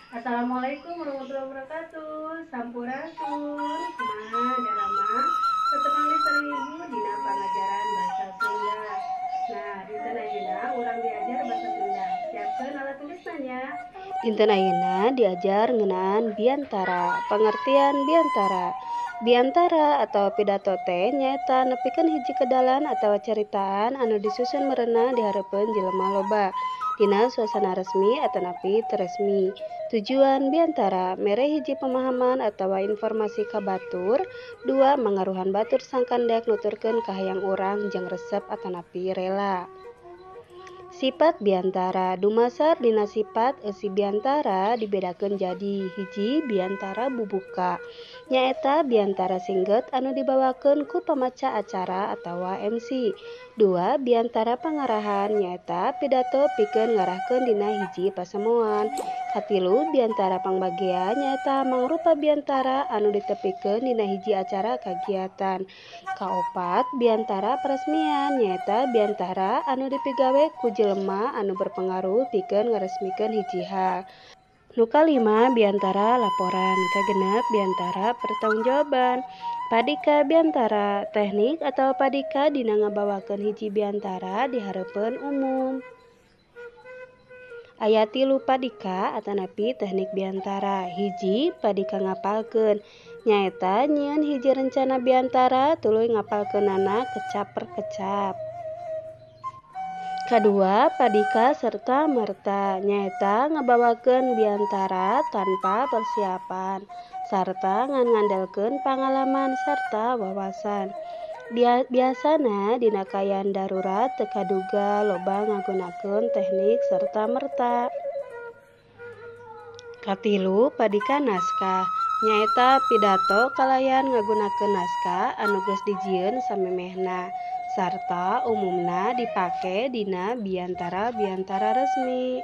Assalamualaikum warahmatullahi wabarakatuh. Sampurasun, kumaha darama, tetepang ibu dina pengajaran bahasa Sunda. Nah, dinten ayeuna urang diajar bahasa Sunda. Siapkeun alat tulisnya. Dinten ayeuna diajar ngeunaan biantara. Pengertian biantara. Biantara atau pidato teh nyaeta nepikeun hiji kedalan atawa caritaan anu disusun meureuna di hareupeun jelema loba dina suasana resmi atanapi teu resmi. Tujuan biantara mere hiji pemahaman atawa informasi ka batur, dua mangaruhan batur sangkandak nuturkeun kahayang urang jeung resep atanapi rela. Sifat biantara dumasar dina sifat eusi biantara dibedakeun jadi hiji biantara bubuka nyaeta biantara singget anu dibawakeun ku pamaca acara atawa MC. Dua biantara pangarahan nyaeta pidato pikeun ngarahkeun dina hiji pasamuan. Katilu biantara pangbagean nyaeta mangrupa biantara anu ditepikeun dina hiji acara kagiatan. Kaopat biantara peresmian nyaeta biantara anu dipigawe ku jelema anu berpengaruh pikeun ngaresmikeun hiji hal. Nu kalima biantara laporan. Kagenep biantara pertanggungjawaban. Padika biantara teknik atau padika dina ngabawakeun hiji biantara di hareupeun umum. Aya 3 padika atanapi teknik biantara. Hiji padika ngapalkeun nyaeta nyieun hiji rencana biantara tuluy ngapalkeunana kecap per kecap. Kadua padika serta merta nyaeta ngabawakeun biantara tanpa persiapan sarta ngan ngandalkeun pangalaman sarta wawasan. Biasana dina kaayaan darurat teu kaduga loba ngagunakeun teknik serta merta. Katilu padika naskah nyaeta pidato kalayan ngagunakeun naskah anu geus dijieun samemehna sarta umumna dipake dina biantara-biantara resmi.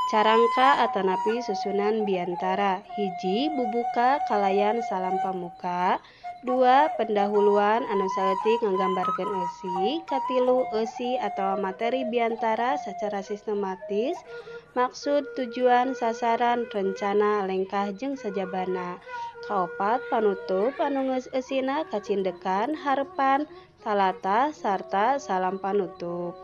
Carangka atanapi susunan biantara. Hiji bubuka kalayan salam pamuka. Dua pendahuluan anu saeutik nggambarkeun eusi. Katilu eusi atawa materi biantara secara sistematis. Maksud, tujuan, sasaran, rencana, lengkah jeung sajabana. Kaopat panutup anu geus eusina kacindekan, harepan, talatah sarta salam panutup.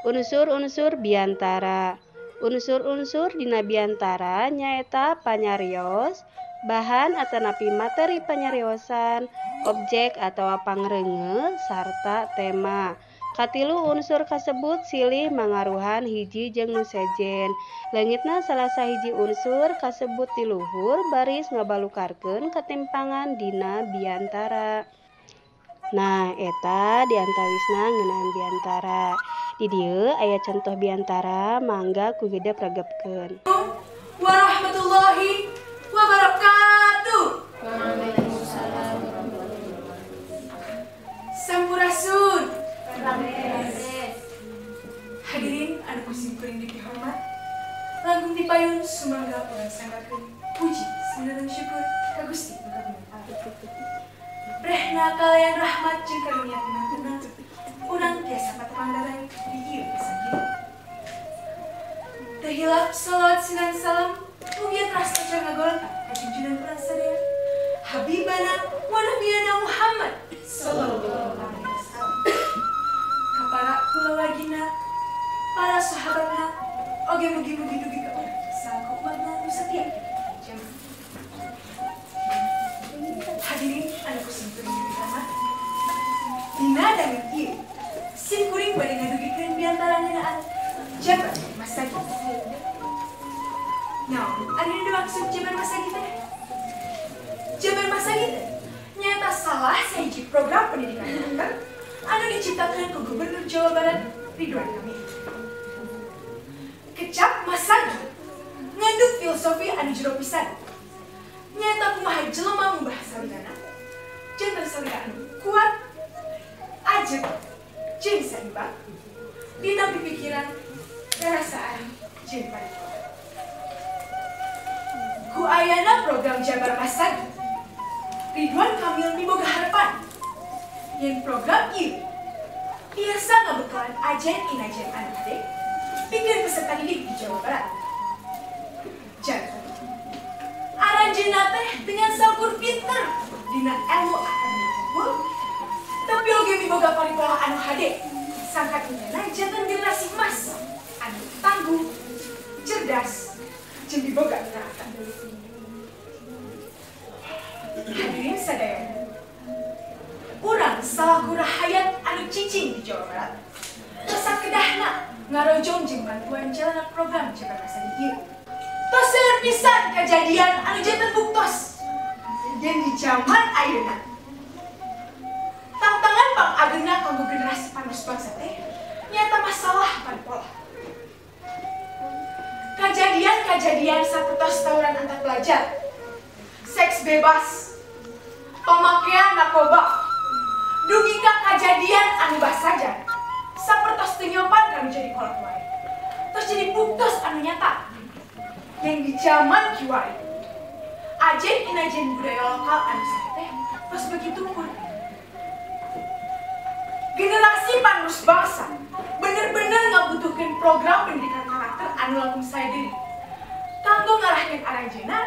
Unsur-unsur biantara. Unsur-unsur dina biantara nyaeta panyarios, bahan atanapi materi panyariosan, objek atawa pangreungeul, sarta tema. Katilu unsur kasebut silih mangaruhan hiji jeung nu sejen. Leungitna salah sahiji unsur kasebut di luhur baris ngabalukarkeun katimpangan dina biantara. Nah, eta diantawisna ngeunaan biantara. Di dieu aya contoh biantara, mangga ku hidep regepkeun. Warahmatullahi wabarakatuh. Waalaikumsalam. Sampurasun. Hadirin anu kusim kuring dipihormat, langkung dipayun sumangga urang sanggakeun puji sareng syukur ka Gusti nu kagungan. Rehna kalayan rahmat jeung karunia tenang-tenang, urang tiasa patepangdaran di ieu sakieu. Teu hilap salawat sinan salam mugia terasa ngagolong ka junjungan urang sadaya Habibana wa Nabiyana Muhammad sallallahu alaihi wasallam. Ka para kulawargina, para sahabatna, oge mugi-mugi dugi ka urang sareng umatna nu satia. Hadirin anu kusim kuring dipihormat, dina dangeun ieu sim kuring bade ngadugikeun biantara ngeunaan jabar masagi. Naon anu dimaksud jabar masagi teh? Jabar masagi teh nyaeta salah sahiji program pendidikan dokter anu diciptakeun ku Gubernur Jawa Barat Ridwan Kamil. Kecap masagi ngandung filosofi anu jero pisan. Nyaeta kumaha jelema ngubah salirana jeung salira anu kuat, ajeg, jeung saimbang dina pikiran, perasaan, jeung paripurna. Ku ayana program Jabar Masagi, Ridwan Kamil miboga harapan yen program ieu tiasa ngabuktikan kebutuhan ajen-inajen anu hade pikeun peserta didik di Jawa Barat. Jadi, aranjeunna teh dengan salkur pinter dina ilmu akademik unggul, tapi oge miboga paripolah anu hade sangkat ingena jantan generasi emas anu tangguh, cerdas, jeung miboga gerakan. Hadirin sadayana, urang salaku rahayat anu cicing di Jawa Barat. Tos kedahna ngarojong jeung bantuan jalanna program Cipta ieu. Tos seueur pisan kejadian anu janten buktos. Yang di zaman ayeuna. Tantangan pangagengna kanggo generasi panos bangsa teh nyata masalah pan pola. Kejadian sapertos tawuran antar pelajar, seks bebas, pemakaian narkoba, dugi ka kejadian anu basajan, sapertos teu nyopan kanu jadi kolot wae. Terus jadi buktos anu nyata. Yang di zaman kiwari, ajen-inajen budaya lokal anu sae teh tos begitu pun. Generasi panerus bangsa bener-bener ngabutuhkeun program pendidikan karakter anu langkung sae deui. Kanggo ngarahkeun aranjeunna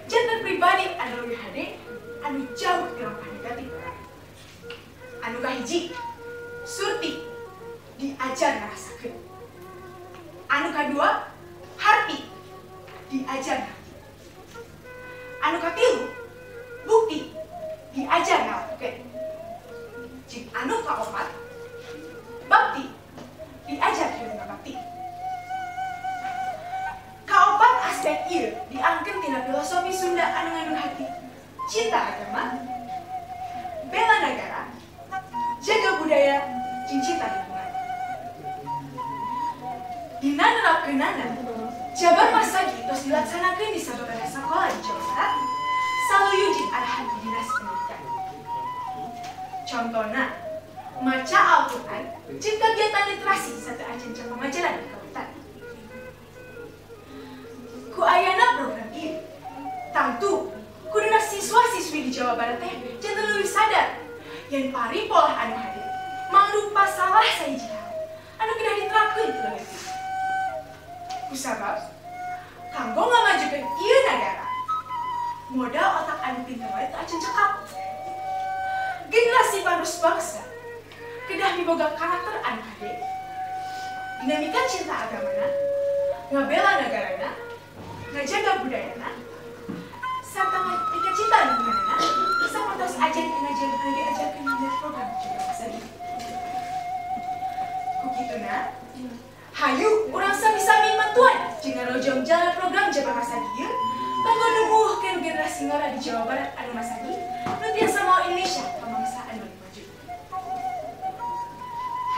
janten pribadi anu leuwih hade anu jauh ti lampah negatif. Anu kahiji, surti diajar ngarasakeun. Anu kadua, harti diajar ngarti. Anu katilu, bukti diajar ngalakukeun. Jing anu kaopat, bakti diajar hirup bakti. Kaopat aspek ieu diangkeun tina filosofi Sunda anu ngandung hati, cinta agama, bela negara, jaga budaya, jeung cinta lingkungan. Dina nerapkeunana, jabar masagi tos dilaksanakeun di sababaraha sakola di Jawa Barat, saluyu jeung arahan di Dinas Pendidikan. Contohna, maca Al-Quran jeung kegiatan literasi sarta acan pamajaran di kawitan. Ku ayana program ieu, tangtu kuduna siswa-siswi di Jawa Barat teh janten leuwih sadar yen paripolah anu hade mangrupa salah sahiji hal anu kedah diterapkeun ti leungeun. Kusabab kanggo ngamajukeun ieu nagara, modal otak anu pinter wae teu acan cekap. Generasi panerus bangsa kedah miboga karakter anu hade, dinamika cinta agamana, ngabela negarana, ngajaga budayana, sarta ngajak cinta lingkunganna, sapertos ajen-inajen anu diajarkeun dina program Cipta Masari. Kukituna, hayu urang sami-sami matuan jeung ngarojong jalan program Cipta Masari ieu kanggo numbuhkeun generasi ngora di Jawa Barat anu masagi nu tiasa mau Indonesia ka mangsa anu maju.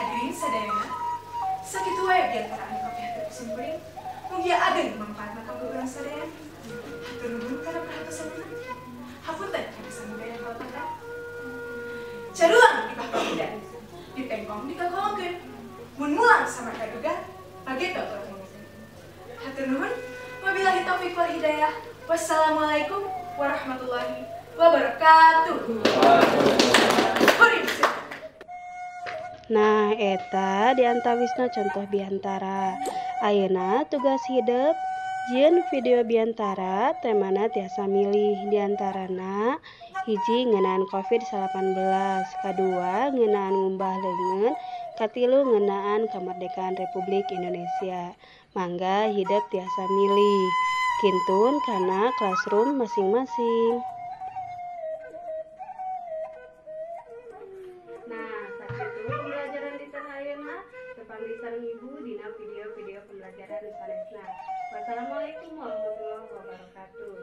Hadirin sadayana, sakitu wae diantara anu kabeh teu simkuring, mugia ageun mangpaatna kanggo urang sadaya. Hatur nuhun kana perhatosanna. Hapunten kana samudaya kalpatan. Carulang di pahpahidan, ditempong dikakolongkeun. Mun mulang sama kaduga, pageta urang mangeukeun. Hatur nuhun, wabillahi taufiq wal hidayah. Wassalamualaikum warahmatullahi wabarakatuh. Nah, eta diantawisna contoh biantara. Ayeuna tugas hidup jieun video biantara temana tiasa milih diantarana hiji ngeunaan COVID-19, kadua ngeunaan ngumbah leungeun, katilu ngeunaan kamardikaan Republik Indonesia. Mangga hidup tiasa milih. Kintun kana classroom masing-masing. Nah, sakitu pembelajaran di tanah ayeuna tepang sareng ibu dina video-video pembelajaran sanesna. Wassalamualaikum warahmatullahi wabarakatuh.